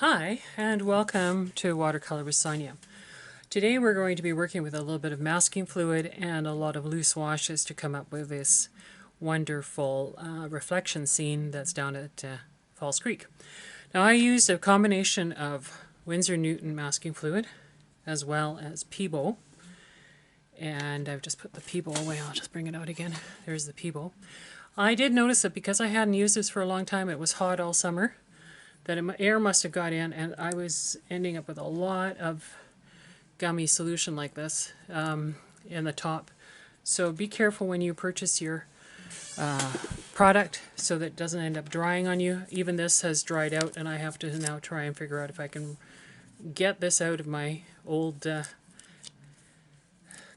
Hi, and welcome to Watercolor with Sonia. Today we're going to be working with a little bit of masking fluid and a lot of loose washes to come up with this wonderful reflection scene that's down at Falls Creek. Now I used a combination of Winsor Newton masking fluid as well as Peebo. And I've just put the Peebo away. I'll just bring it out again. There's the Peebo. I did notice that because I hadn't used this for a long time, it was hot all summer, that air must have got in, and I was ending up with a lot of gummy solution like this in the top. So be careful when you purchase your product so that it doesn't end up drying on you. Even this has dried out, and I have to now try and figure out if I can get this out of my old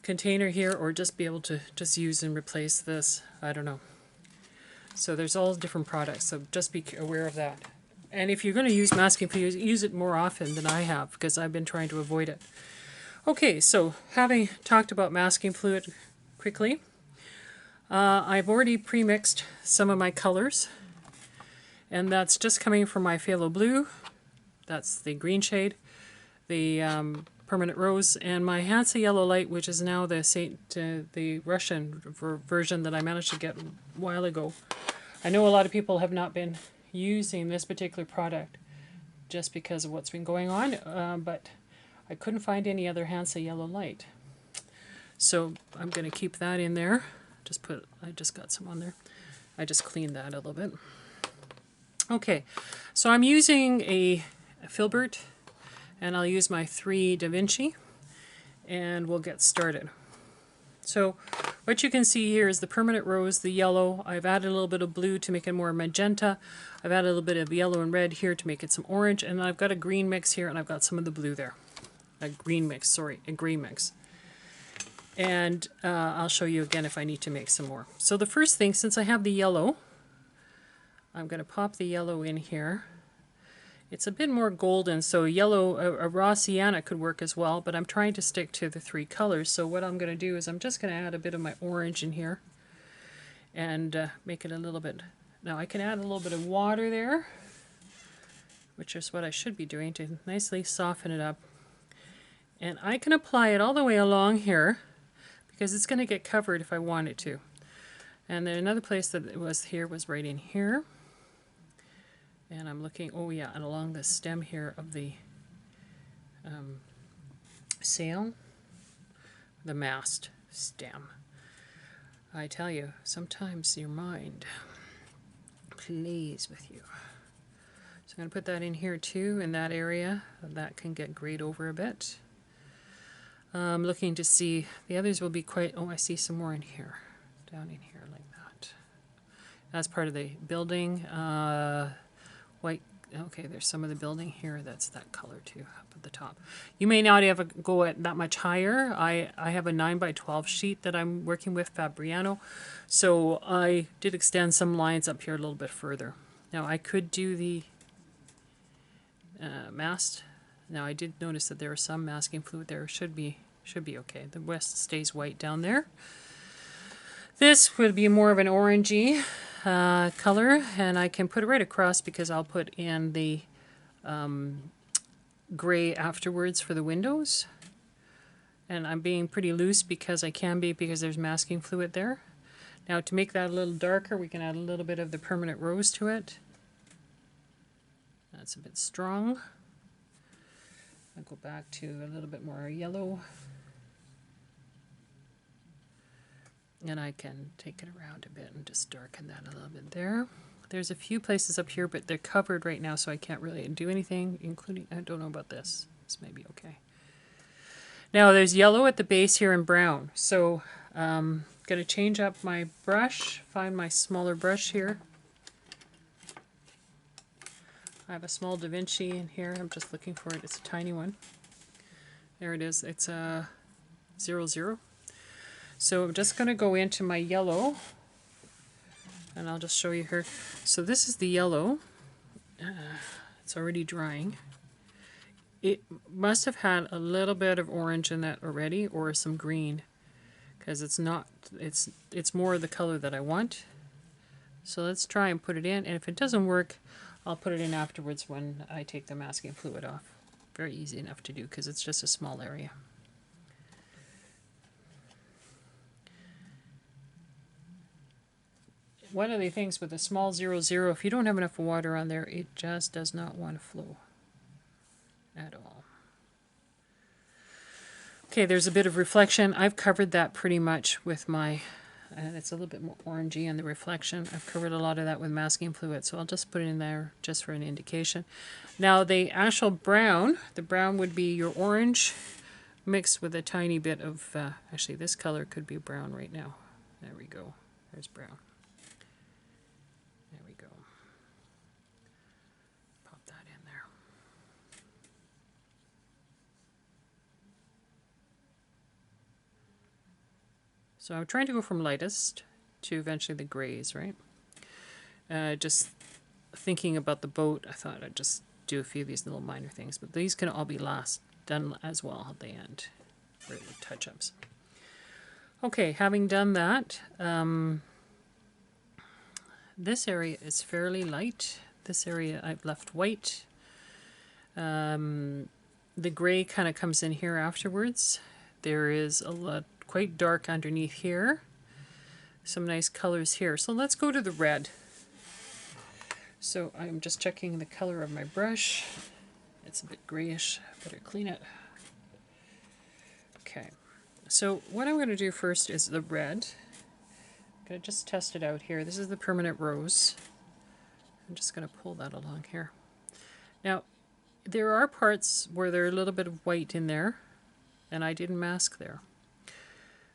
container here, or just be able to just use and replace this. I don't know. So there's all different products, so just be aware of that. And if you're going to use masking fluid, use it more often than I have, because I've been trying to avoid it. Okay, so having talked about masking fluid quickly, I've already pre-mixed some of my colors, and that's just coming from my Phthalo Blue, that's the green shade, the Permanent Rose, and my Hansa Yellow Light, which is now the Russian version that I managed to get a while ago. I know a lot of people have not been using this particular product just because of what's been going on, but I couldn't find any other Hansa Yellow Light. So I'm going to keep that in there. I just got some on there. I just cleaned that a little bit. Okay, so I'm using a filbert, and I'll use my 3 Da Vinci, and we'll get started. So what you can see here is the Permanent Rose, the yellow. I've added a little bit of blue to make it more magenta. I've added a little bit of yellow and red here to make it some orange, and I've got a green mix here, and I've got some of the blue there. A green mix. And I'll show you again if I need to make some more. So the first thing, since I have the yellow, I'm going to pop the yellow in here. It's a bit more golden, so yellow, a raw sienna could work as well, but I'm trying to stick to the 3 colors. So what I'm going to do is I'm just going to add a bit of my orange in here and make it a little bit. Now I can add a little bit of water there, which is what I should be doing to nicely soften it up. And I can apply it all the way along here because it's going to get covered if I want it to. And then another place that it was here was right in here. And I'm looking, oh yeah, and along the stem here of the sail, the mast stem. I tell you, sometimes your mind plays with you. So I'm going to put that in here too, in that area. That can get grayed over a bit. I'm looking to see, the others will be quite, oh I see some more in here, down in here like that. That's part of the building. White, okay, there's some of the building here, that's that color too, up at the top. You may not ever go at that much higher. I have a 9x12 sheet that I'm working with, Fabriano, so I did extend some lines up here a little bit further. Now I could do the mast. Now I did notice that there was some masking fluid there, should be okay. The rest stays white down there. This would be more of an orangey color, and I can put it right across because I'll put in the gray afterwards for the windows. And I'm being pretty loose because I can be, because there's masking fluid there. Now to make that a little darker, we can add a little bit of the Permanent Rose to it. That's a bit strong. I'll go back to a little bit more yellow. And I can take it around a bit and just darken that a little bit there. There's a few places up here, but they're covered right now, so I can't really do anything, including, I don't know about this. This may be okay. Now there's yellow at the base here and brown. So I'm going to change up my brush, find my smaller brush here. I have a small Da Vinci in here. I'm just looking for it. It's a tiny one. There it is. It's a 00. So I'm just going to go into my yellow, and I'll just show you here. So this is the yellow. It's already drying. It must have had a little bit of orange in that already, or some green, because it's more the color that I want. So let's try and put it in, and if it doesn't work, I'll put it in afterwards when I take the masking fluid off. Very easy enough to do because it's just a small area. One of the things with a small 00, if you don't have enough water on there, it just does not want to flow at all. Okay, there's a bit of reflection. I've covered that pretty much with my, and it's a little bit more orangey in the reflection. I've covered a lot of that with masking fluid, so I'll just put it in there just for an indication. Now the actual brown, the brown would be your orange mixed with a tiny bit of, actually this color could be brown right now. There we go. There's brown. There we go. Pop that in there. So I'm trying to go from lightest to eventually the grays, right? Just thinking about the boat, I thought I'd just do a few of these little minor things, but these can all be done as well at the end for the touch-ups. Okay, having done that, this area is fairly light. This area I've left white. The gray kind of comes in here afterwards. There is a lot quite dark underneath here. Some nice colors here. So let's go to the red. So I'm just checking the color of my brush. It's a bit grayish. Better clean it. Okay. So what I'm going to do first is the red. I'm going to just test it out here. This is the permanent rose. I'm just going to pull that along here. Now, there are parts where there's a little bit of white in there, and I didn't mask there.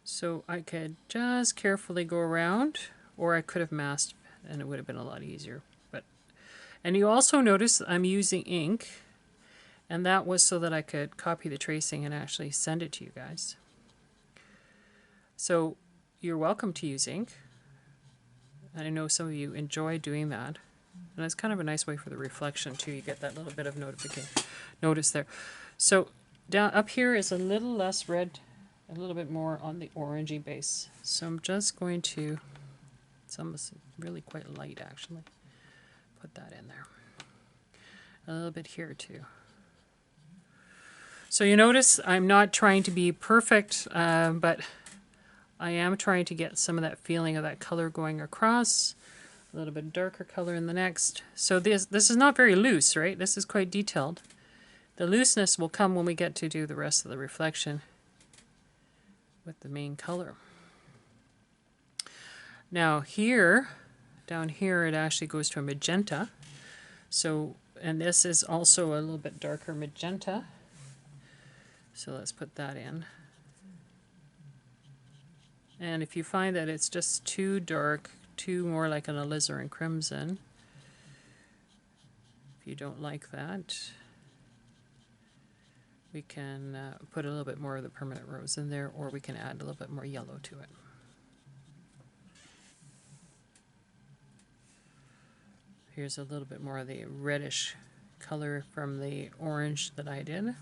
So I could just carefully go around, or I could have masked, and it would have been a lot easier. And you also notice I'm using ink, and that was so that I could copy the tracing and actually send it to you guys. So you're welcome to use ink. And I know some of you enjoy doing that. And it's kind of a nice way for the reflection too. You get that little bit of notice there. So down up here is a little less red, a little bit more on the orangey base. So I'm just going to, it's almost really quite light actually. Put that in there. A little bit here too. So you notice I'm not trying to be perfect, but I am trying to get some of that feeling of that color going across. A little bit darker color in the next. So this is not very loose, right? This is quite detailed. The looseness will come when we get to do the rest of the reflection with the main color. Now here, down here, it actually goes to a magenta. So, and this is also a little bit darker magenta. So let's put that in. And if you find that it's just too dark, too more like an alizarin crimson, if you don't like that, we can put a little bit more of the permanent rose in there, or we can add a little bit more yellow to it. Here's a little bit more of the reddish color from the orange that I did.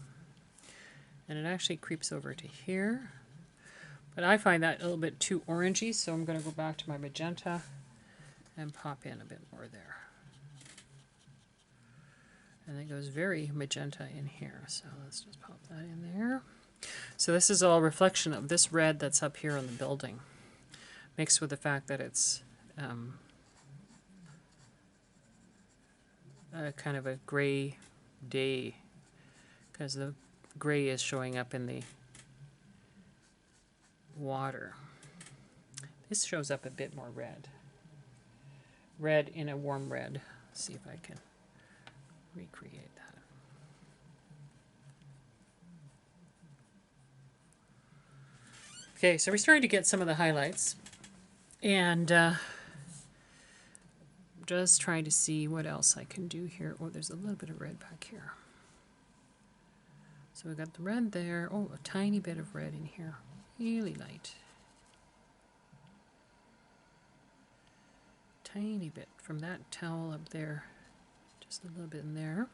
And it actually creeps over to here. But I find that a little bit too orangey, so I'm going to go back to my magenta and pop in a bit more there. And it goes very magenta in here, so let's just pop that in there. So this is all reflection of this red that's up here on the building, mixed with the fact that it's kind of a gray day, because the gray is showing up in the water. This shows up a bit more red. Red in a warm red. Let's see if I can recreate that. Okay, so we're starting to get some of the highlights, and just trying to see what else I can do here. Oh, there's a little bit of red back here. So we got the red there. Oh, a tiny bit of red in here. Really light. Tiny bit from that towel up there. Just a little bit in there.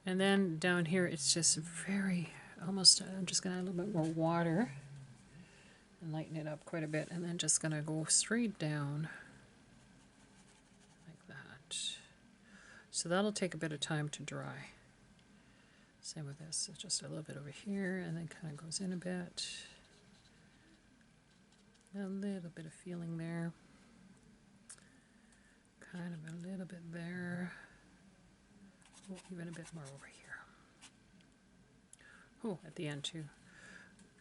And then down here it's just very, almost, I'm just going to add a little bit more water and lighten it up quite a bit. And then just going to go straight down like that. So that'll take a bit of time to dry. Same with this, it's just a little bit over here and then kind of goes in a bit. A little bit of feeling there. Kind of a little bit there. Oh, even a bit more over here. Oh, at the end too.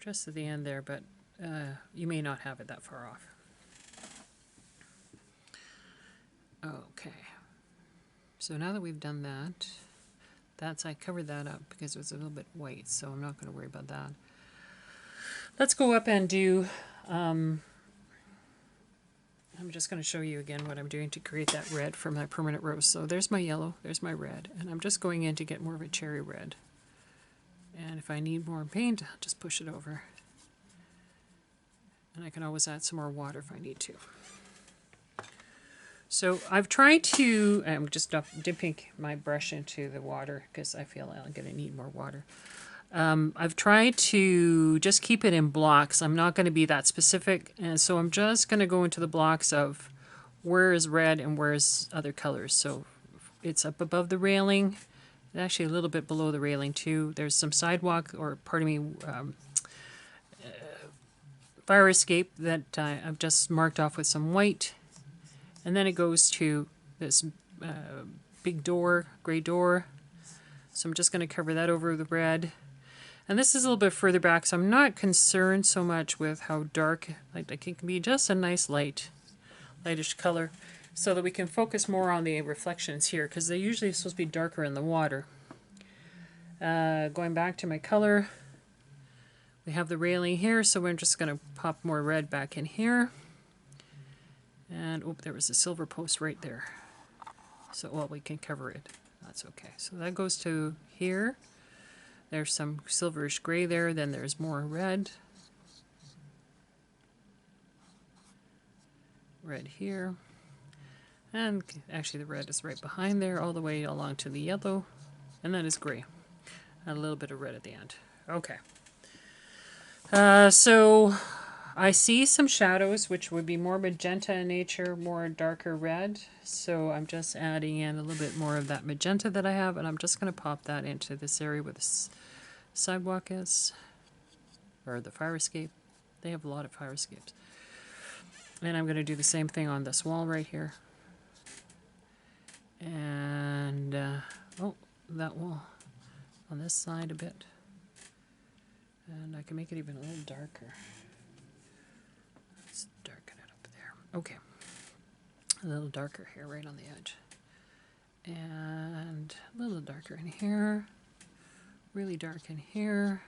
Just at the end there, but you may not have it that far off. Okay. So now that we've done that, I covered that up because it was a little bit white, so I'm not going to worry about that. Let's go up and do, I'm just going to show you again what I'm doing to create that red for my permanent rose. So there's my yellow, there's my red, and I'm just going in to get more of a cherry red. And if I need more paint, I'll just push it over. And I can always add some more water if I need to. So I've tried to, I'm just dipping my brush into the water because I feel I'm going to need more water. I've tried to just keep it in blocks. I'm not going to be that specific, and so I'm just going to go into the blocks of where is red and where is other colors. So it's up above the railing, actually a little bit below the railing too. There's some sidewalk, or pardon me, fire escape that I've just marked off with some white. And then it goes to this big door, gray door. So I'm just going to cover that over with the red. And this is a little bit further back, so I'm not concerned so much with how dark. Like it can be just a nice lightish color, so that we can focus more on the reflections here, because they're usually supposed to be darker in the water. Going back to my color, we have the railing here, so we're just going to pop more red back in here. And, oh, there was a silver post right there. So, well, we can cover it. That's okay. So that goes to here. There's some silverish gray there. Then there's more red. Red here. And actually the red is right behind there, all the way along to the yellow. And then it's gray. And a little bit of red at the end. Okay. So I see some shadows, which would be more magenta in nature, more darker red. So I'm just adding in a little bit more of that magenta that I have, and I'm just going to pop that into this area where the sidewalk is, or the fire escape. They have a lot of fire escapes. And I'm going to do the same thing on this wall right here. And, oh, that wall on this side a bit. And I can make it even a little darker. Let's darken it up there. Okay. A little darker here, right on the edge. And a little darker in here. Really dark in here.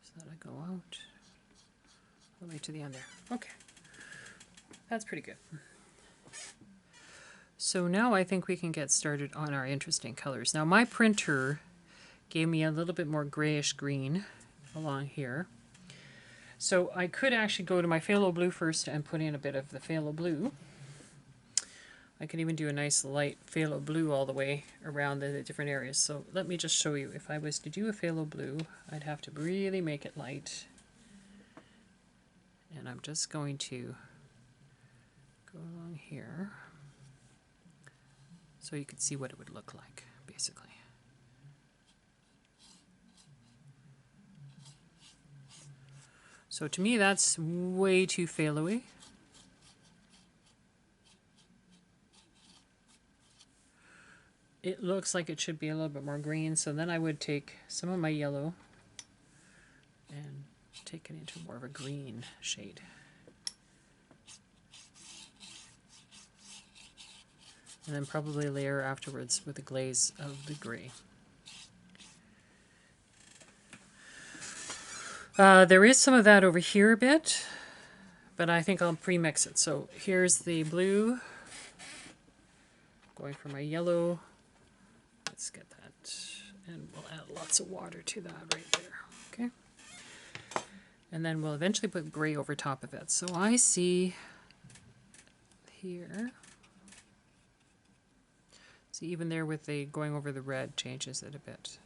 So that I go out all the way to the end there. Okay. That's pretty good. So now I think we can get started on our interesting colors. Now my printer gave me a little bit more grayish green along here. So I could actually go to my phthalo blue first and put in a bit of the phthalo blue. I can even do a nice light phthalo blue all the way around the different areas. So let me just show you. If I was to do a phthalo blue, I'd have to really make it light. And I'm just going to go along here so you can see what it would look like, basically. So to me, that's way too phthalo-y. It looks like it should be a little bit more green, so then I would take some of my yellow and take it into more of a green shade. And then probably layer afterwards with the glaze of the gray. There is some of that over here a bit, but I think I'll pre-mix it. So here's the blue, going for my yellow. Let's get that, and we'll add lots of water to that right there, okay? And then we'll eventually put gray over top of it. So I see here, see even there with the going over the red changes it a bit.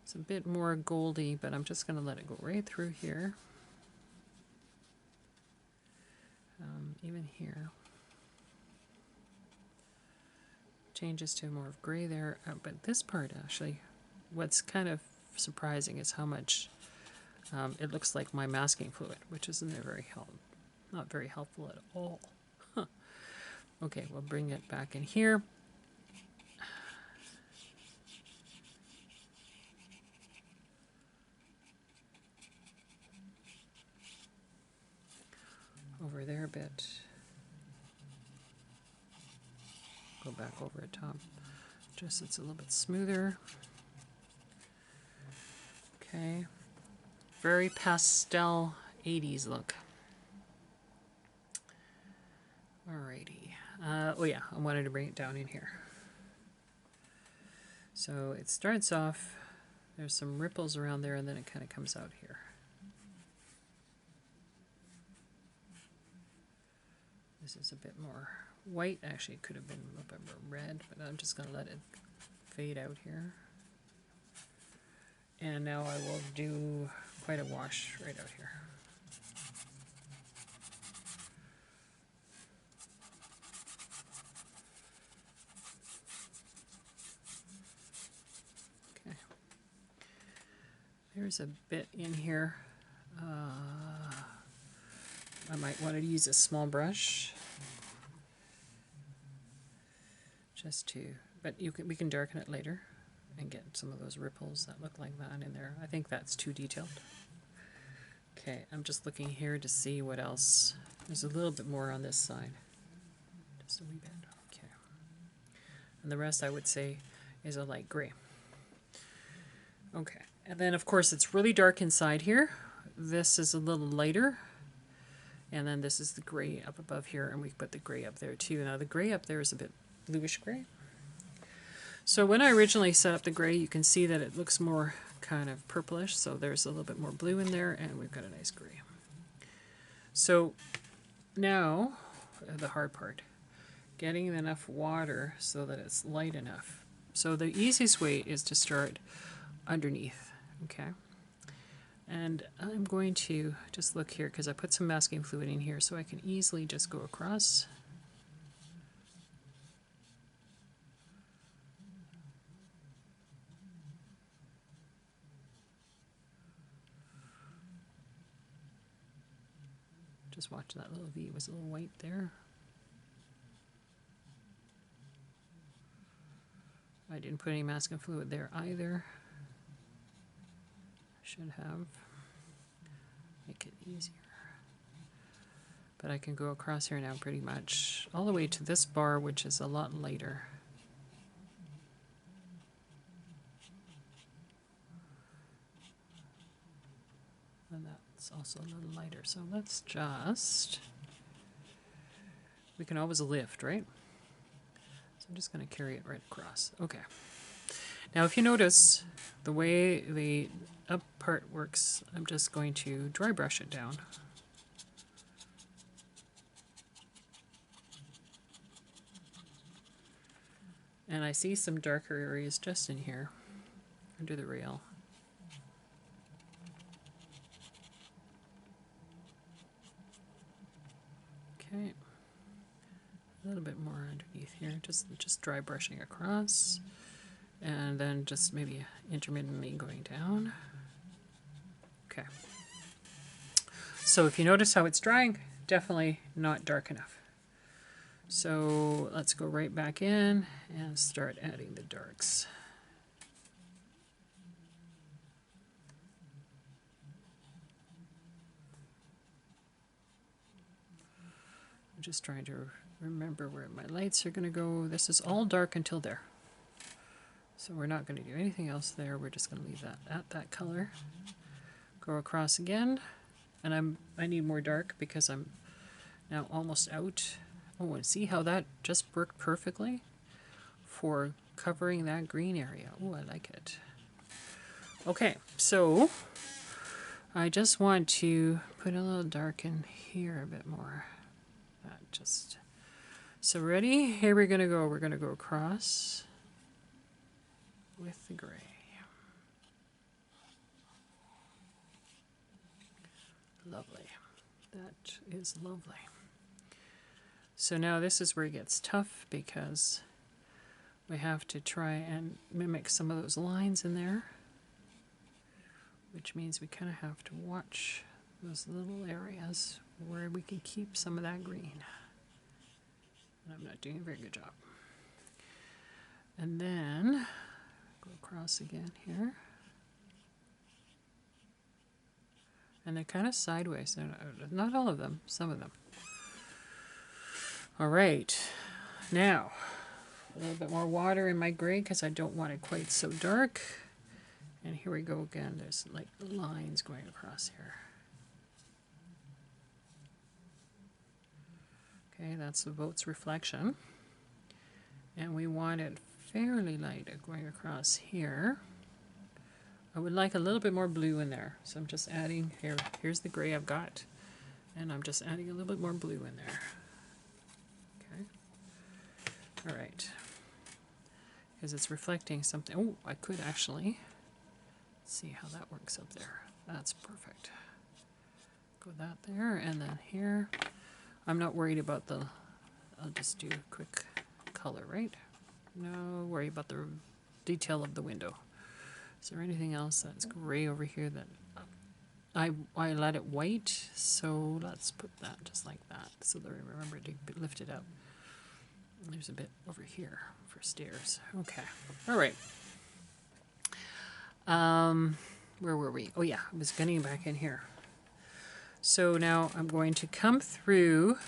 It's a bit more goldy, but I'm just going to let it go right through here. Even here. changes to more of gray there. But this part actually, what's kind of surprising is how much it looks like my masking fluid, which isn't not very helpful at all. Huh. Okay, we'll bring it back in here. Over there a bit. Go back over the top, just so it's a little bit smoother. Okay, very pastel 80s look. Alrighty. Oh yeah, I wanted to bring it down in here. So it starts off, there's some ripples around there, and then it kind of comes out here. This is a bit more white. Actually, it could have been a little bit more red, but I'm just going to let it fade out here. And now I will do quite a wash right out here. Okay. There's a bit in here. I might want to use a small brush. Just to, but we can darken it later and get some of those ripples that look like that in there. I think that's too detailed. Okay, I'm just looking here to see what else. There's a little bit more on this side. Just a wee bit. Okay. And the rest I would say is a light gray. Okay, and then of course it's really dark inside here. This is a little lighter. And then this is the gray up above here, and we put the gray up there too. Now the gray up there is a bit bluish gray. So when I originally set up the gray, you can see that it looks more kind of purplish, so there's a little bit more blue in there, and we've got a nice gray. So now, the hard part, getting enough water so that it's light enough. So the easiest way is to start underneath, okay? And I'm going to just look here, because I put some masking fluid in here, so I can easily just go across. Just watch that little V, it was a little white there. I didn't put any masking fluid there either. Should have. Make it easier. But I can go across here now pretty much all the way to this bar, which is a lot lighter. And that's also a little lighter. So let's just, we can always lift, right? So I'm just going to carry it right across. Okay. Now if you notice the way the up part works, I'm just going to dry brush it down. And I see some darker areas just in here under the rail. Okay. A little bit more underneath here, just dry brushing across. And then just maybe intermittently going down. Okay. So if you notice how it's drying, definitely not dark enough. So let's go right back in and start adding the darks. I'm just trying to remember where my lights are going to go. This is all dark until there. So we're not going to do anything else there. We're just going to leave that at that color. Go across again. And I need more dark because I'm now almost out. Oh, and see how that just worked perfectly for covering that green area. Oh, I like it. Okay, so I just want to put a little dark in here a bit more. That just, so ready? Here we're going to go. We're going to go across with the gray. Lovely. That is lovely. So now this is where it gets tough because we have to try and mimic some of those lines in there, which means we kind of have to watch those little areas where we can keep some of that green. And I'm not doing a very good job. And then go across again here. And they're kind of sideways. Not all of them, some of them. All right. Now, a little bit more water in my gray because I don't want it quite so dark. And here we go again. There's like lines going across here. Okay, that's the boat's reflection. And we want it fairly light going across here. I would like a little bit more blue in there. So I'm just adding, here's the gray I've got. And I'm just adding a little bit more blue in there. Okay. All right. Because it's reflecting something. Oh, I could actually see how that works up there. That's perfect. Go that there, and then here. I'm not worried about the, I'll just do a quick color, right? No worry about the detail of the window. Is there anything else that's gray over here that I let it white, so let's put that just like that so that I remember to lift it up. There's a bit over here for stairs. Okay. All right. Where were we? Oh yeah, I was getting back in here. So now I'm going to come through.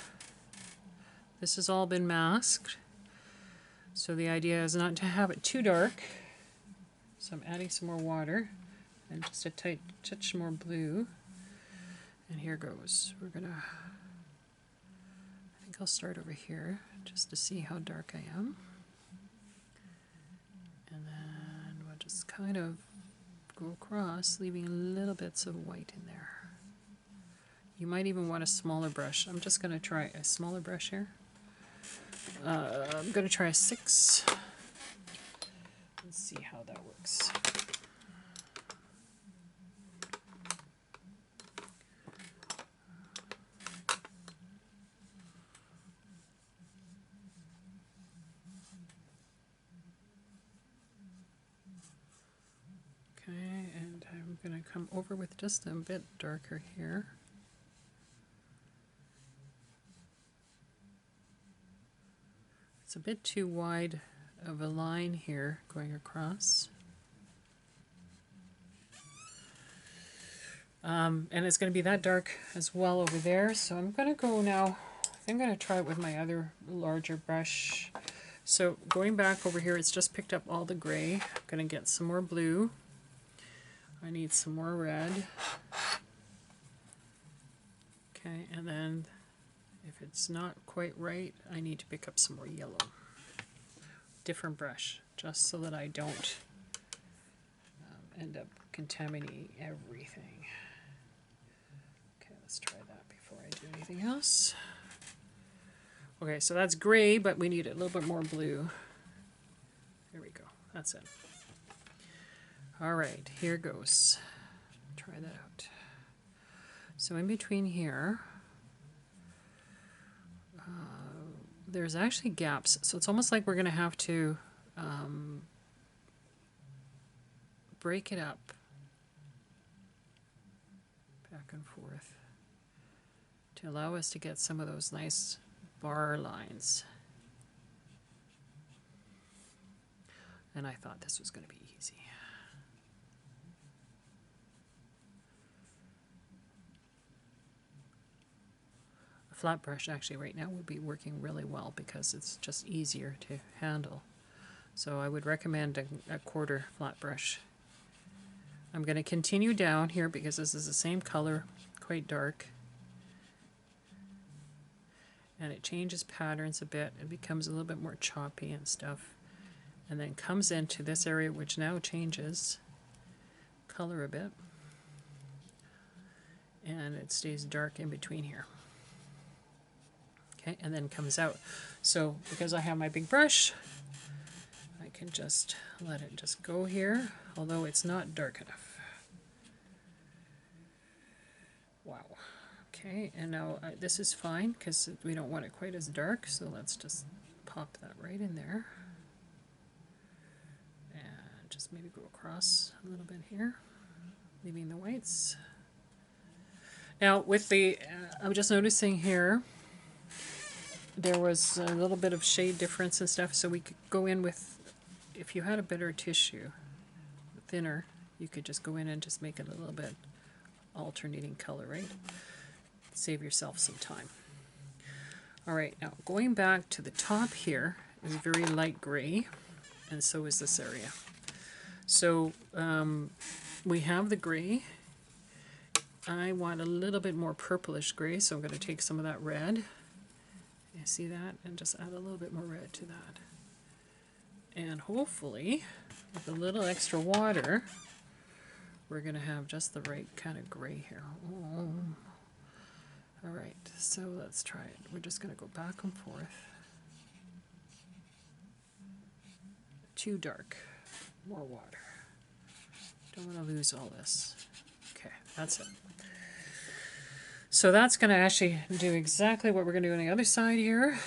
This has all been masked. So the idea is not to have it too dark. So I'm adding some more water and just a tight touch more blue. And here goes. We're gonna, I think I'll start over here just to see how dark I am. And then we'll just kind of go across, leaving little bits of white in there. You might even want a smaller brush. I'm just going to try a smaller brush here. I'm going to try a 6. Let's see how that works. Okay, and I'm going to come over with just a bit darker here. It's a bit too wide of a line here going across. And it's going to be that dark as well over there. So I'm going to go now, I think I'm going to try it with my other larger brush. So going back over here, it's just picked up all the gray. I'm going to get some more blue. I need some more red. Okay, and then if it's not quite right, I need to pick up some more yellow. Different brush, just so that I don't end up contaminating everything. Okay, let's try that before I do anything else. Okay, so that's gray, but we need a little bit more blue. There we go, that's it. All right, here goes. Try that out. So in between here, there's actually gaps, so it's almost like we're going to have to break it up back and forth to allow us to get some of those nice bar lines. And I thought this was going to be easy. Flat brush actually right now would be working really well because it's just easier to handle. So I would recommend a quarter flat brush. I'm going to continue down here because this is the same color, quite dark. And it changes patterns a bit. It becomes a little bit more choppy and stuff. And then comes into this area which now changes color a bit. And it stays dark in between here. Okay, and then comes out. So because I have my big brush, I can just let it just go here, although it's not dark enough. Wow. Okay, and now this is fine because we don't want it quite as dark, so let's just pop that right in there. maybe go across a little bit here, leaving the whites. Now with the, I'm just noticing here, there was a little bit of shade difference and stuff, so we could go in with, if you had a better tissue, thinner, you could just go in and just make it a little bit alternating color, right? Save yourself some time. All right, now going back to the top here is very light gray, and so is this area. So we have the gray. I want a little bit more purplish gray, so I'm going to take some of that red. You see that? And just add a little bit more red to that. And hopefully, with a little extra water, we're going to have just the right kind of gray here. Oh. All right, so let's try it. We're just going to go back and forth. Too dark. More water. Don't want to lose all this. Okay, that's it. So that's going to actually do exactly what we're going to do on the other side here.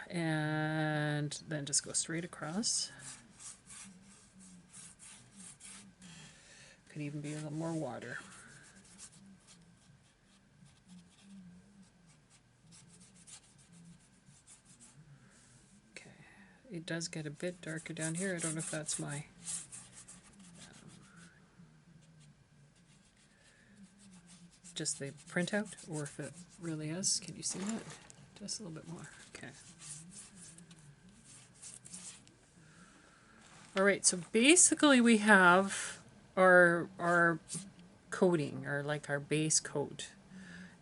And then just go straight across. Could even be a little more water. Okay, it does get a bit darker down here. I don't know if that's my just the printout or if it really is. Can you see that? Just a little bit more. Okay. All right, so basically we have our coating, or like our base coat.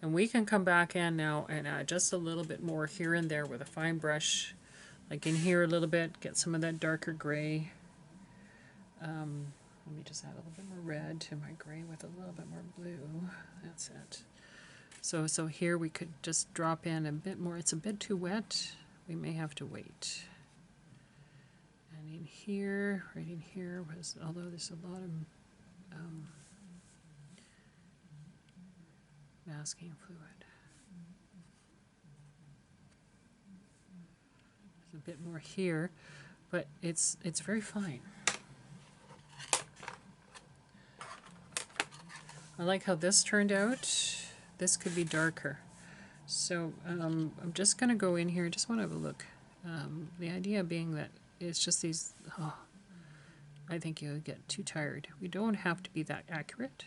And we can come back in now and add just a little bit more here and there with a fine brush, like in here a little bit, get some of that darker gray. Let me just add a little bit more red to my gray with a little bit more blue. That's it. So here we could just drop in a bit more. It's a bit too wet. We may have to wait. And in here, right in here, was, although there's a lot of masking fluid. There's a bit more here, but it's very fine. I like how this turned out. This could be darker. So I'm just going to go in here. I just want to have a look. The idea being that it's just these, oh, I think you'll get too tired. We don't have to be that accurate.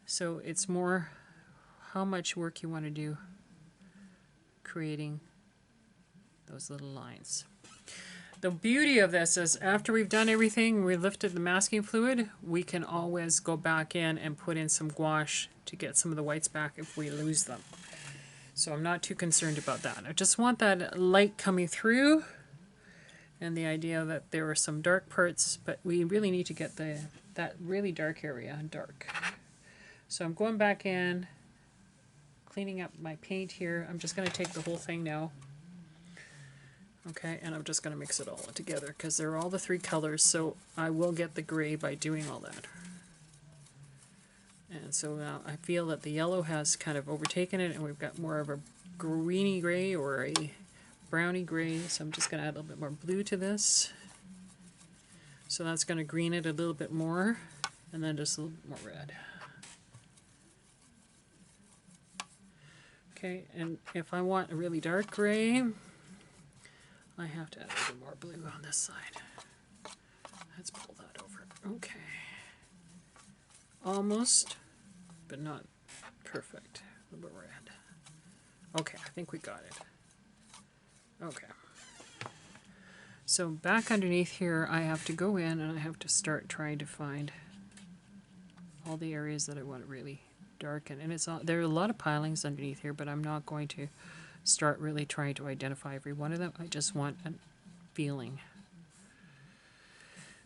So it's more how much work you want to do creating those little lines. The beauty of this is after we've done everything, we lifted the masking fluid, we can always go back in and put in some gouache to get some of the whites back if we lose them. So I'm not too concerned about that. I just want that light coming through and the idea that there are some dark parts, but we really need to get that really dark area dark. So I'm going back in, cleaning up my paint here. I'm just going to take the whole thing now. Okay, and I'm just going to mix it all together because they're all the three colors, so I will get the gray by doing all that. And so now I feel that the yellow has kind of overtaken it, and we've got more of a greeny gray or a browny gray, so I'm just going to add a little bit more blue to this. So that's going to green it a little bit more, and then just a little bit more red. Okay, and if I want a really dark gray, I have to add a little more blue on this side. Let's pull that over. Okay. Almost, but not perfect. A little bit red. Okay, I think we got it. Okay. So back underneath here, I have to go in and I have to start trying to find all the areas that I want to really darken. And it's all, there are a lot of pilings underneath here, but I'm not going to start really trying to identify every one of them. I just want a feeling.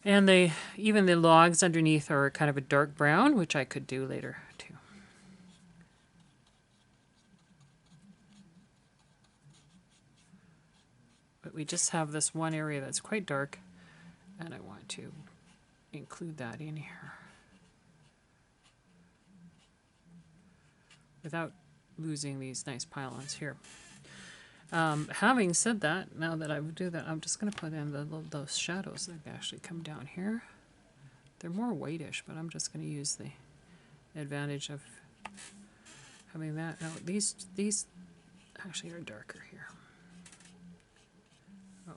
And even the logs underneath are kind of a dark brown, which I could do later too. But we just have this one area that's quite dark, and I want to include that in here without losing these nice pylons here. Having said that, now that I would do that, I'm just going to put in those shadows that actually come down here. They're more whitish, but I'm just going to use the advantage of having that. Now these actually are darker here.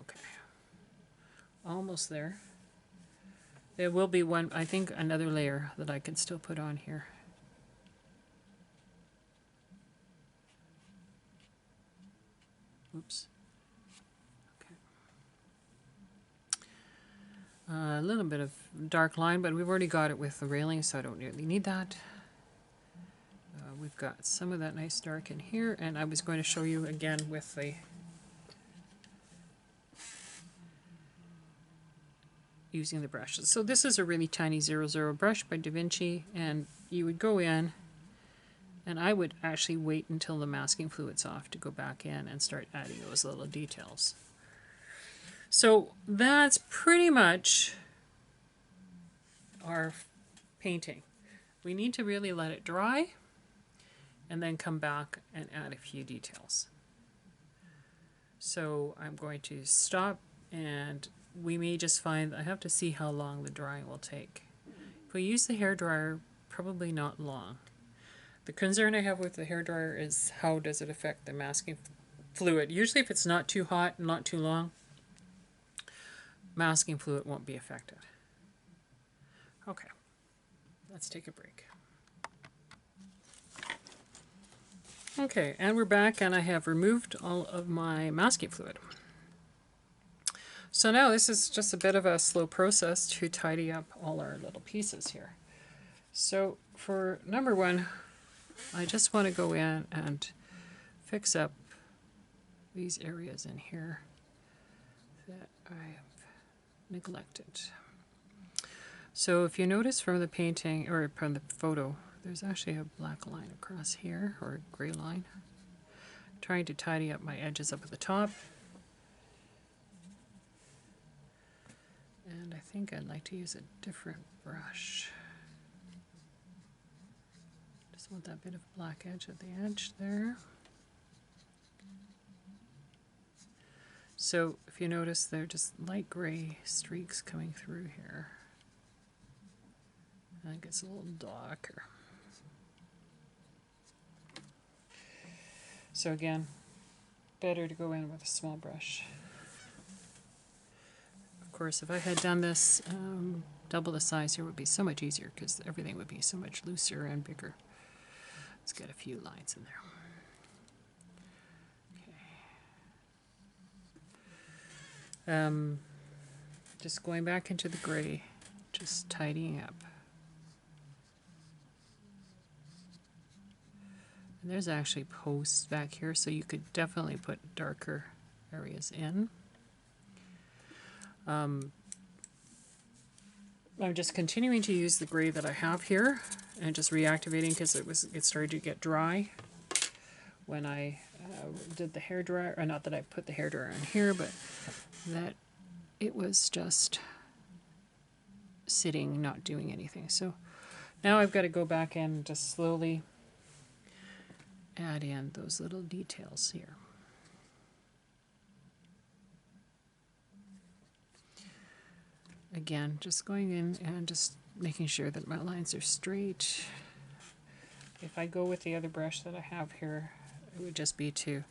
Okay, almost there. There will be one, I think, another layer that I can still put on here. Oops. Okay. A little bit of dark line, but we've already got it with the railing, so I don't really need that. We've got some of that nice dark in here, and I was going to show you again with the using the brushes. So this is a really tiny 00 brush by Da Vinci, and you would go in, and I would actually wait until the masking fluid's off to go back in and start adding those little details. So that's pretty much our painting. We need to really let it dry and then come back and add a few details. So I'm going to stop, and we may just find, I have to see how long the drying will take. If we use the hairdryer, probably not long. The concern I have with the hairdryer is how does it affect the masking fluid. Usually if it's not too hot and not too long, masking fluid won't be affected. Okay, let's take a break. Okay, and we're back, and I have removed all of my masking fluid. So now this is just a bit of a slow process to tidy up all our little pieces here. So for number one, I just want to go in and fix up these areas in here that I've neglected. So if you notice from the painting, or from the photo, there's actually a black line across here, or a gray line. I'm trying to tidy up my edges up at the top. And I think I'd like to use a different brush. Just want that bit of black edge at the edge there. So if you notice, they're just light gray streaks coming through here. And it gets a little darker. So again, better to go in with a small brush. Of course, if I had done this double the size here, would be so much easier because everything would be so much looser and bigger. Let's get a few lines in there. Okay. Just going back into the gray, just tidying up. And there's actually posts back here, so you could definitely put darker areas in. I'm just continuing to use the gray that I have here and just reactivating because it started to get dry when I did the hairdryer, or not that I put the hairdryer in here, but that it was just sitting, not doing anything. So now I've got to go back and just slowly add in those little details here. Again, just going in and just making sure that my lines are straight. If I go with the other brush that I have here, it would just be to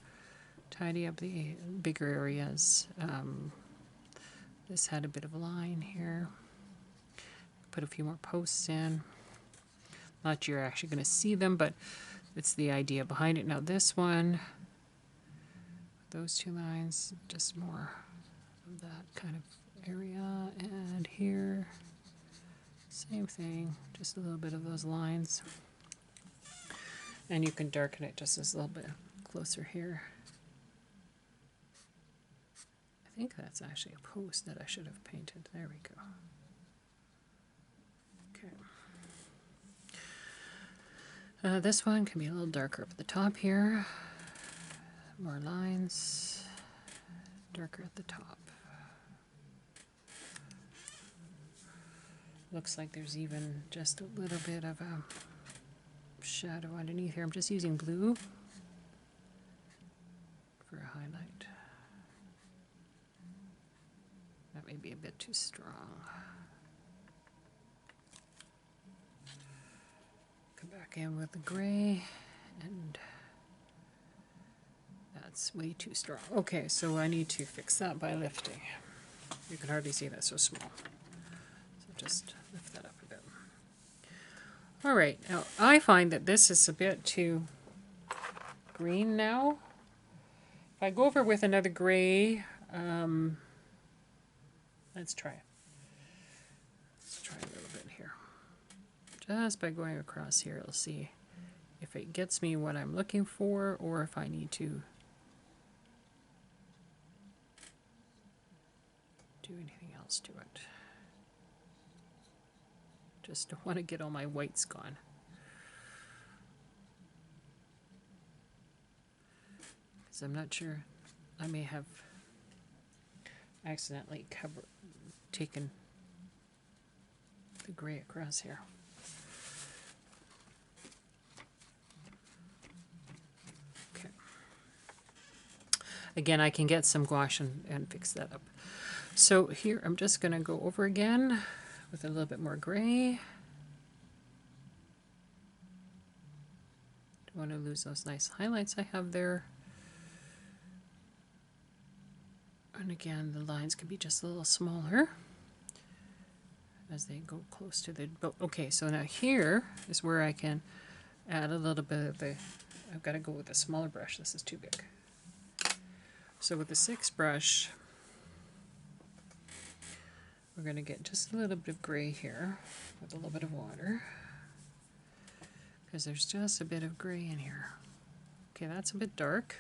tidy up the bigger areas. This had a bit of a line here. Put a few more posts in. Not you're actually going to see them, but it's the idea behind it. Now this one, those two lines, just more of that kind of area, and here, same thing, just a little bit of those lines. And you can darken it just a little bit closer here. I think that's actually a post that I should have painted. There we go. Okay. This one can be a little darker up at the top here. More lines, darker at the top. Looks like there's even just a little bit of a shadow underneath here. I'm just using blue for a highlight. That may be a bit too strong. Come back in with the gray, and that's way too strong. Okay, so I need to fix that by lifting. You can hardly see that, so small. So just lift that up a bit. All right, now I find that this is a bit too green now. If I go over with another gray, let's try it. Let's try a little bit here. Just by going across here, I'll see if it gets me what I'm looking for, or if I need to do anything else to it. Just don't want to get all my whites gone. Because I'm not sure, I may have accidentally taken the gray across here. Okay. Again, I can get some gouache and fix that up. So here I'm just going to go over again with a little bit more gray. Don't want to lose those nice highlights I have there. And again, the lines can be just a little smaller as they go close to the... Okay, so now here is where I can add a little bit of the... I've got to go with a smaller brush. This is too big. So with the 6 brush, we're going to get just a little bit of gray here with a little bit of water, because there's just a bit of gray in here. Okay, that's a bit dark.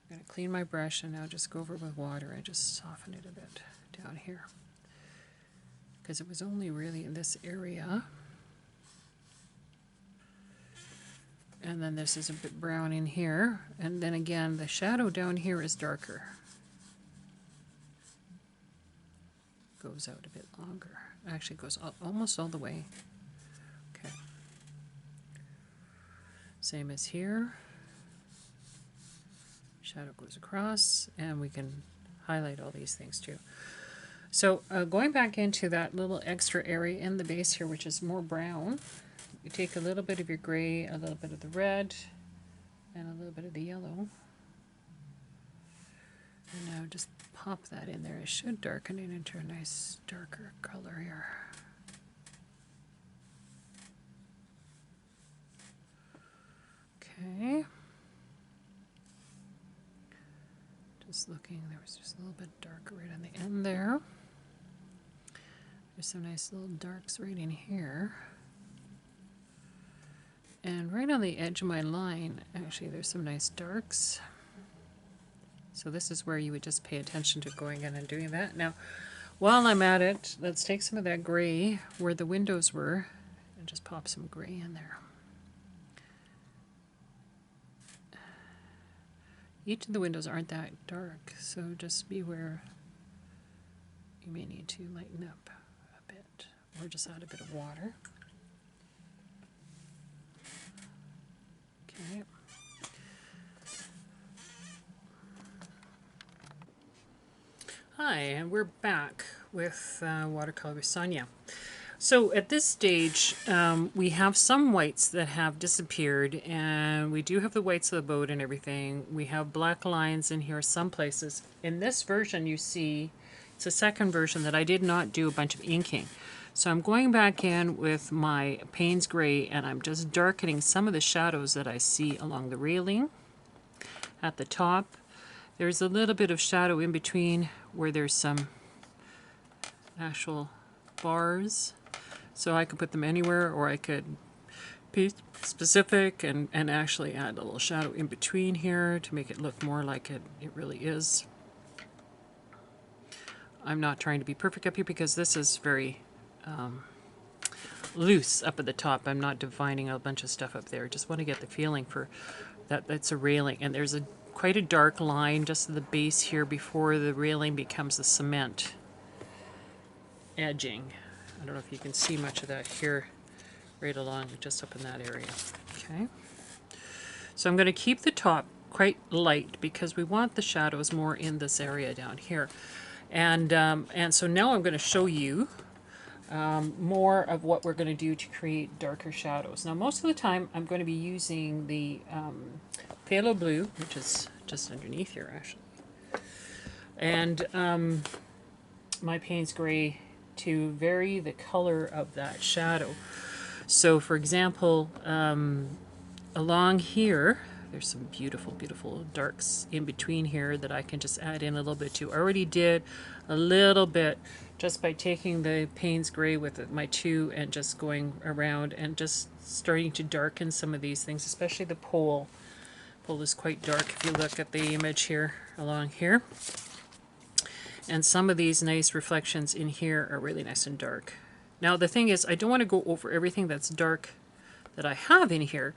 I'm going to clean my brush and now just go over it with water and just soften it a bit down here, because it was only really in this area. And then this is a bit brown in here, and then again the shadow down here is darker. Goes out a bit longer. Actually goes almost all the way. Okay. Same as here. Shadow goes across, and we can highlight all these things too. So going back into that little extra area in the base here, which is more brown, you take a little bit of your gray, a little bit of the red, and a little bit of the yellow. And now just pop that in there. It should darken it into a nice darker color here. Okay. Just looking, there was just a little bit darker right on the end there. There's some nice little darks right in here. And right on the edge of my line, actually there's some nice darks. So this is where you would just pay attention to going in and doing that. Now, while I'm at it, let's take some of that gray where the windows were and just pop some gray in there. Each of the windows aren't that dark, so just beware. You may need to lighten up a bit, or just add a bit of water. Okay. Hi, and we're back with Watercolor with Sonia. So at this stage, we have some whites that have disappeared, and we do have the whites of the boat and everything. We have black lines in here some places. In this version, you see, it's a second version that I did not do a bunch of inking. So I'm going back in with my Payne's Gray, and I'm just darkening some of the shadows that I see along the railing at the top. There's a little bit of shadow in between where there's some actual bars. So I could put them anywhere, or I could be specific and actually add a little shadow in between here to make it look more like it really is. I'm not trying to be perfect up here because this is very loose up at the top. I'm not defining a bunch of stuff up there. Just want to get the feeling for that that's a railing. And there's quite a dark line just at the base here before the railing becomes the cement edging. I don't know if you can see much of that here, right along, just up in that area. Okay. So I'm going to keep the top quite light because we want the shadows more in this area down here. And so now I'm going to show you more of what we're going to do to create darker shadows. Now most of the time I'm going to be using the phthalo blue, which is just underneath here actually, and my Payne's gray to vary the color of that shadow. So for example, along here, there's some beautiful, beautiful darks in between here that I can just add in a little bit to. I already did a little bit just by taking the Payne's gray with my 2 and just going around and just starting to darken some of these things, especially the pole. Pole is quite dark if you look at the image here along here. And some of these nice reflections in here are really nice and dark. Now the thing is, I don't want to go over everything that's dark that I have in here.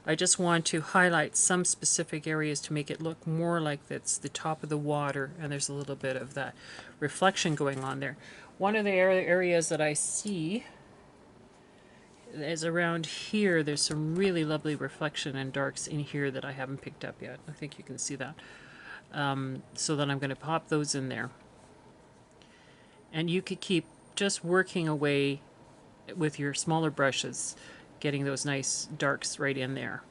I just want to highlight some specific areas to make it look more like it's the top of the water and there's a little bit of that reflection going on there. One of the areas that I see is around here. There's some really lovely reflection and darks in here that I haven't picked up yet. I think you can see that. So then I'm going to pop those in there. And you could keep just working away with your smaller brushes, getting those nice darks right in there.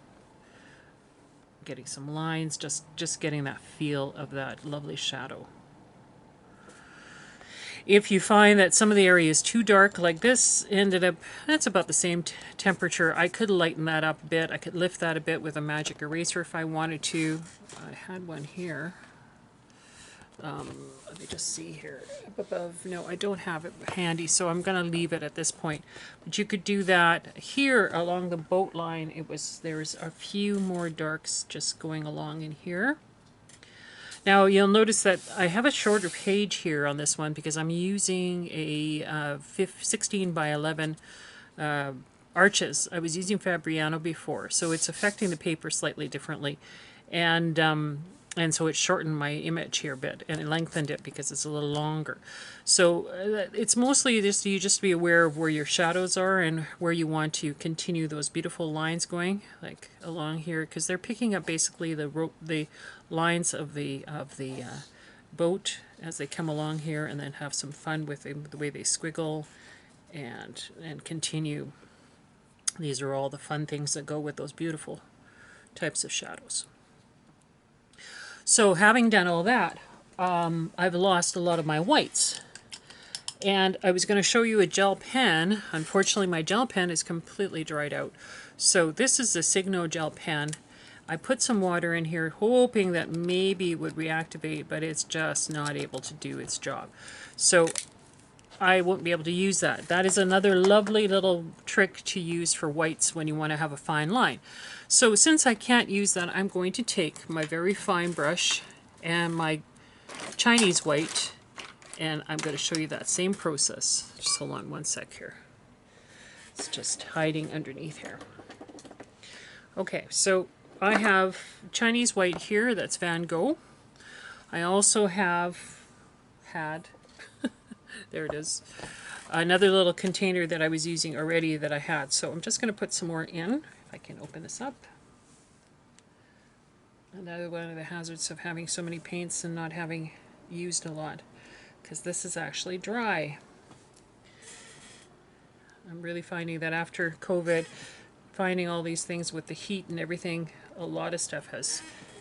Getting some lines, just getting that feel of that lovely shadow. If you find that some of the area is too dark, like this ended up, that's about the same temperature. I could lighten that up a bit. I could lift that a bit with a magic eraser if I wanted to. I had one here. Let me just see here up above. No, I don't have it handy, so I'm going to leave it at this point. But you could do that here along the boat line. There's a few more darks just going along in here. Now you'll notice that I have a shorter page here on this one because I'm using a 16 by 11 arches. I was using Fabriano before, so it's affecting the paper slightly differently. And so it shortened my image here a bit, and it lengthened it because it's a little longer. So it's mostly just be aware of where your shadows are and where you want to continue those beautiful lines going, like along here, because they're picking up basically the lines of the boat as they come along here, and then have some fun with the way they squiggle and continue. These are all the fun things that go with those beautiful types of shadows. So having done all that, I've lost a lot of my whites. And I was going to show you a gel pen. Unfortunately, my gel pen is completely dried out. So this is the Signo gel pen. I put some water in here hoping that maybe it would reactivate, but it's just not able to do its job. So I won't be able to use that. That is another lovely little trick to use for whites when you want to have a fine line. So since I can't use that, I'm going to take my very fine brush and my Chinese white, and I'm going to show you that same process. Just hold on one sec here. It's just hiding underneath here. Okay, so I have Chinese white here, that's Van Gogh. I also have there it is, another little container that I was using already that I had. So I'm just going to put some more in, if I can open this up. Another one of the hazards of having so many paints and not having used a lot, because this is actually dry. I'm really finding that after COVID, finding all these things with the heat and everything, a lot of stuff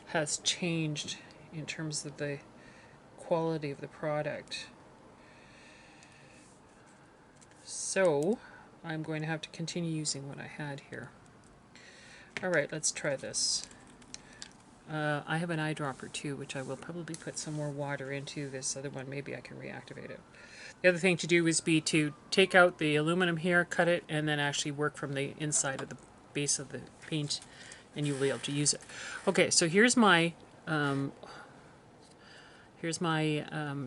has changed in terms of the quality of the product. So I'm going to have to continue using what I had here. Alright, let's try this. I have an eyedropper too, which I will probably put some more water into. This other one, maybe I can reactivate it. The other thing to do is to take out the aluminum here, cut it, and then actually work from the inside of the base of the paint, and you'll be able to use it. Okay, so here's my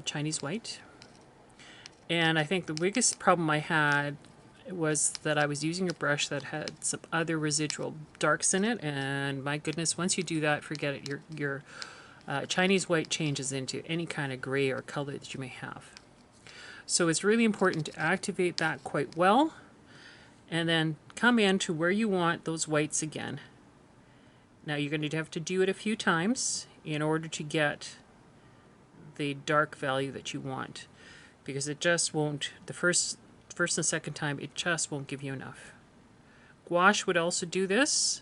Chinese white. And I think the biggest problem I had was that I was using a brush that had some other residual darks in it, and my goodness, once you do that, forget it. Your Chinese white changes into any kind of gray or color that you may have. So it's really important to activate that quite well, and then come in to where you want those whites again. Now you're going to have to do it a few times in order to get the dark value that you want, because it just won't, the first and second time, it just won't give you enough. Gouache would also do this,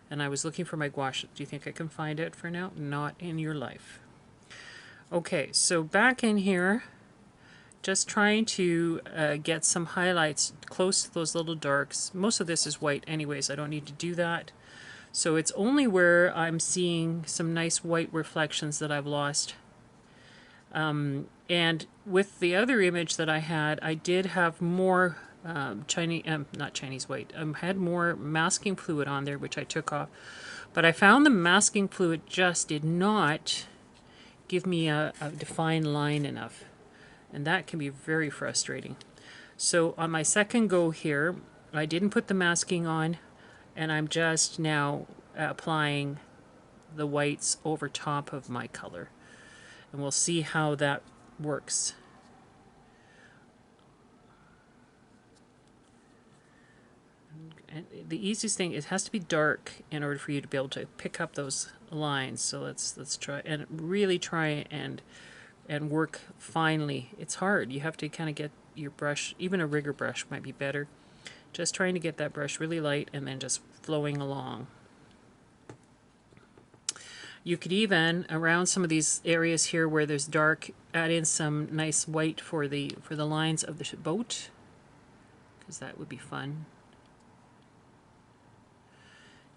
and I was looking for my gouache. Do you think I can find it for now? Not in your life. Okay, so back in here, just trying to get some highlights close to those little darks. Most of this is white anyways, I don't need to do that. So it's only where I'm seeing some nice white reflections that I've lost. And with the other image that I had, I did have more not Chinese white. Had more masking fluid on there, which I took off. But I found the masking fluid just did not give me a defined line enough. And that can be very frustrating. So on my second go here, I didn't put the masking on, and I'm just now applying the whites over top of my color. And we'll see how that works. And the easiest thing, it has to be dark in order for you to be able to pick up those lines. So let's try and really try and work finely. It's hard. You have to kind of get your brush, even a rigger brush might be better. Just trying to get that brush really light and then just flowing along. You could even, around some of these areas here where there's dark, add in some nice white for the lines of the boat, because that would be fun.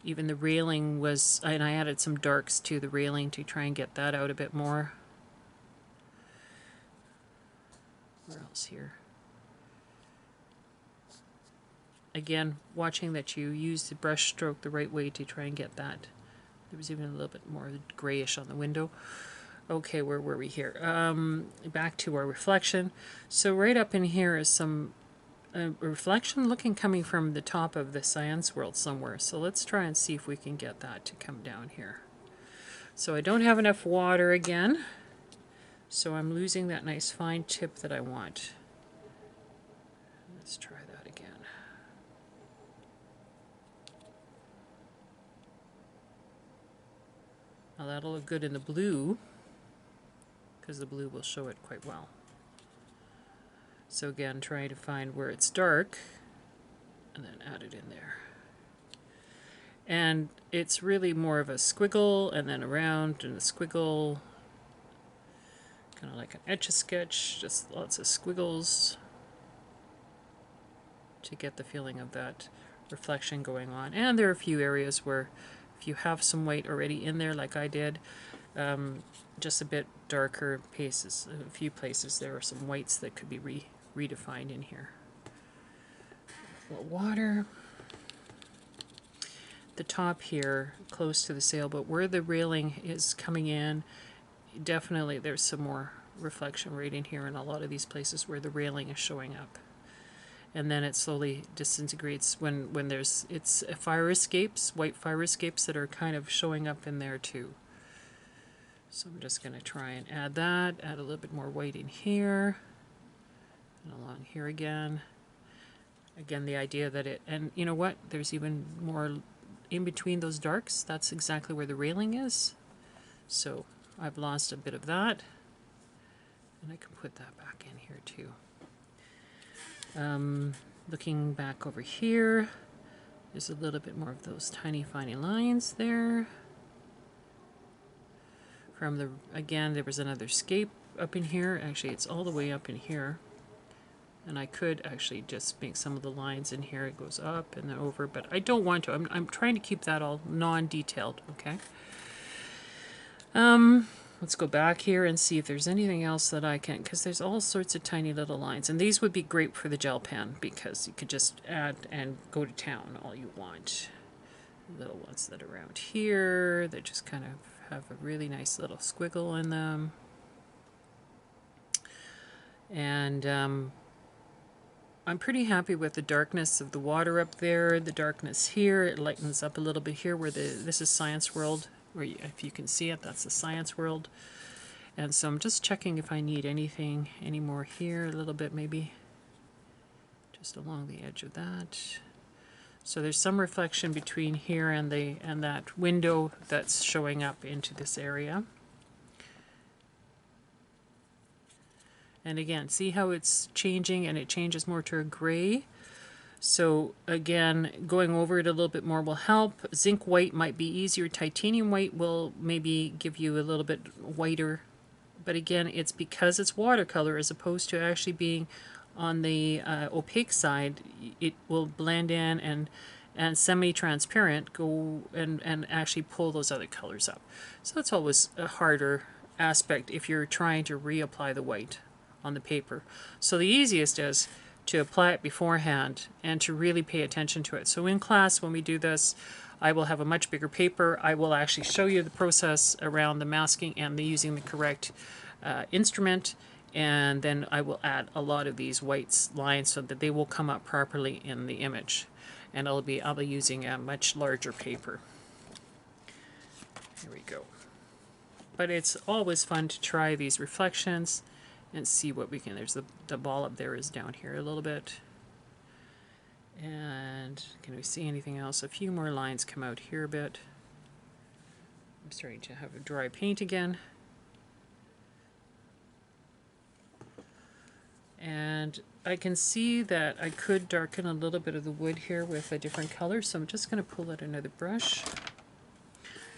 Even the railing was, and I added some darks to the railing to try and get that out a bit more. Where else here? Again, watching that you use the brush stroke the right way to try and get that. There was even a little bit more grayish on the window. Okay, where were we here? Back to our reflection. So right up in here is some reflection looking coming from the top of the cyan swirl somewhere. So let's try and see if we can get that to come down here. So I don't have enough water again. So I'm losing that nice fine tip that I want. Let's try that again. Now that'll look good in the blue, because the blue will show it quite well. So again, trying to find where it's dark, and then add it in there. And it's really more of a squiggle, and then around, and a squiggle. Kind of like an Etch-a-Sketch, just lots of squiggles to get the feeling of that reflection going on. And there are a few areas where if you have some white already in there like I did, just a bit darker places, a few places there are some whites that could be redefined in here. A little water. The top here, close to the sailboat, where the railing is coming in, definitely there's some more reflection right in here in a lot of these places where the railing is showing up. And then it slowly disintegrates when it's fire escapes, white fire escapes that are kind of showing up in there too. So I'm just going to try and add that, add a little bit more white in here, and along here again. Again, the idea that it, and you know what, there's even more in between those darks. That's exactly where the railing is. So I've lost a bit of that, and I can put that back in here too. Looking back over here, there's a little bit more of those tiny lines there. From the, again, there was another scape up in here. Actually, it's all the way up in here. And I could actually just make some of the lines in here. It goes up and then over, but I don't want to. I'm trying to keep that all non-detailed, okay? Let's go back here and see if there's anything else that I can, because there's all sorts of tiny little lines. And these would be great for the gel pen, because you could just add and go to town all you want. Little ones that are around here, they just kind of have a really nice little squiggle in them. And I'm pretty happy with the darkness of the water up there, the darkness here. It lightens up a little bit here where this is Science World, where if you can see it, that's the Science World. And so I'm just checking if I need anything any more here, a little bit maybe, just along the edge of that. So there's some reflection between here and that window that's showing up into this area. And again, see how it's changing and it changes more to a gray. So again, going over it a little bit more will help. Zinc white might be easier. Titanium white will maybe give you a little bit whiter. But again, it's because it's watercolor as opposed to actually being on the opaque side. It will blend in and semi-transparent go and actually pull those other colors up. So that's always a harder aspect if you're trying to reapply the white on the paper. So the easiest is to apply it beforehand and to really pay attention to it. So in class when we do this, I will have a much bigger paper. I will actually show you the process around the masking and the using the correct instrument, and then I will add a lot of these white lines so that they will come up properly in the image. And I'll be using a much larger paper. Here we go. But it's always fun to try these reflections and see what we can. There's the ball up there is down here a little bit. And can we see anything else? A few more lines come out here a bit. I'm starting to have a dry paint again. And I can see that I could darken a little bit of the wood here with a different color, so I'm just going to pull out another brush.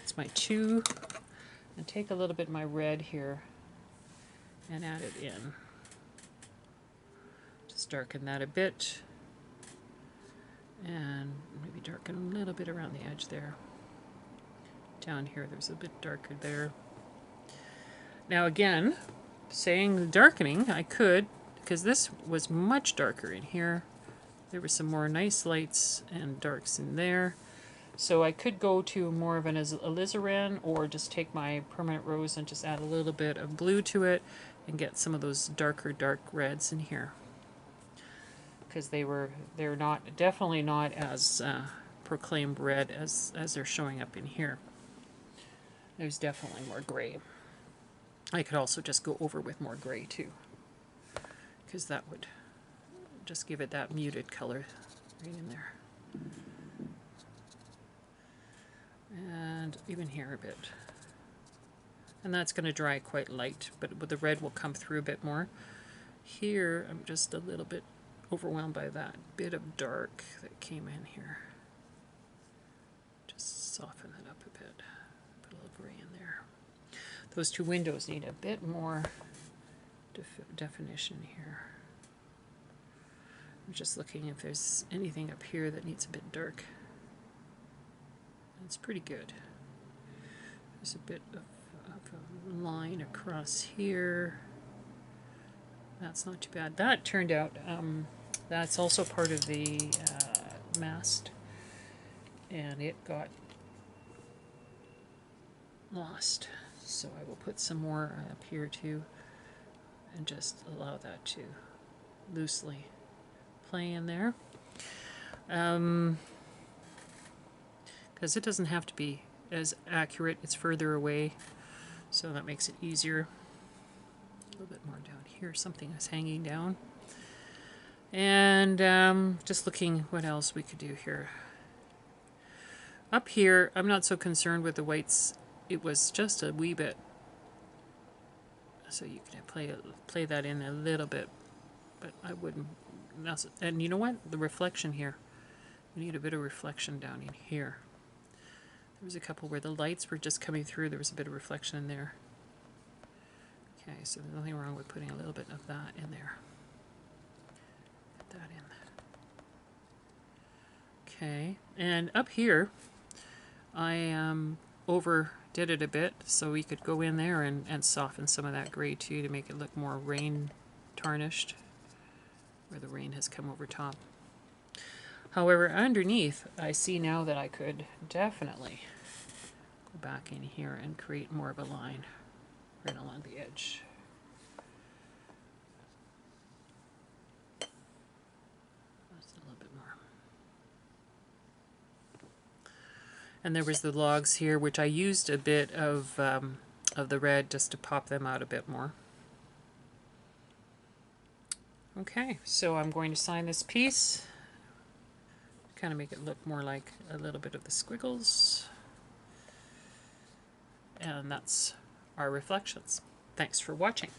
It's my 2, and take a little bit of my red here and add it in. Just darken that a bit, and maybe darken a little bit around the edge there. Down here, there's a bit darker there. Now again, saying the darkening, I could, because this was much darker in here. There were some more nice lights and darks in there. So I could go to more of an alizarin, or just take my permanent rose and just add a little bit of blue to it and get some of those darker dark reds in here. Because they're not, definitely not as proclaimed red as they're showing up in here. There's definitely more gray. I could also just go over with more gray too, because that would just give it that muted color right in there. And even here a bit. And that's going to dry quite light, but the red will come through a bit more. Here, I'm just a little bit overwhelmed by that bit of dark that came in here. Just soften it up a bit. Put a little gray in there. Those 2 windows need a bit more definition here. I'm just looking if there's anything up here that needs a bit dark. It's pretty good. There's a bit of a line across here. That's not too bad. That turned out, that's also part of the mast, and it got lost. So I will put some more up here too, and just allow that to loosely play in there. Because it doesn't have to be as accurate, it's further away, so that makes it easier. A little bit more down here, something is hanging down. And just looking what else we could do here. Up here, I'm not so concerned with the whites. It was just a wee bit, so you can play that in a little bit, but I wouldn't. And you know what? The reflection here. We need a bit of reflection down in here. There was a couple where the lights were just coming through. There was a bit of reflection in there. Okay, so there's nothing wrong with putting a little bit of that in there. Put that in. Okay, and up here, I overdid it a bit, so we could go in there and soften some of that gray too to make it look more rain tarnished, where the rain has come over top. However, underneath, I see now that I could definitely go back in here and create more of a line right along the edge. That's a little bit more. And there was the logs here, which I used a bit of the red just to pop them out a bit more. Okay, so I'm going to sign this piece. Kind of make it look more like a little bit of the squiggles. And that's our reflections. Thanks for watching.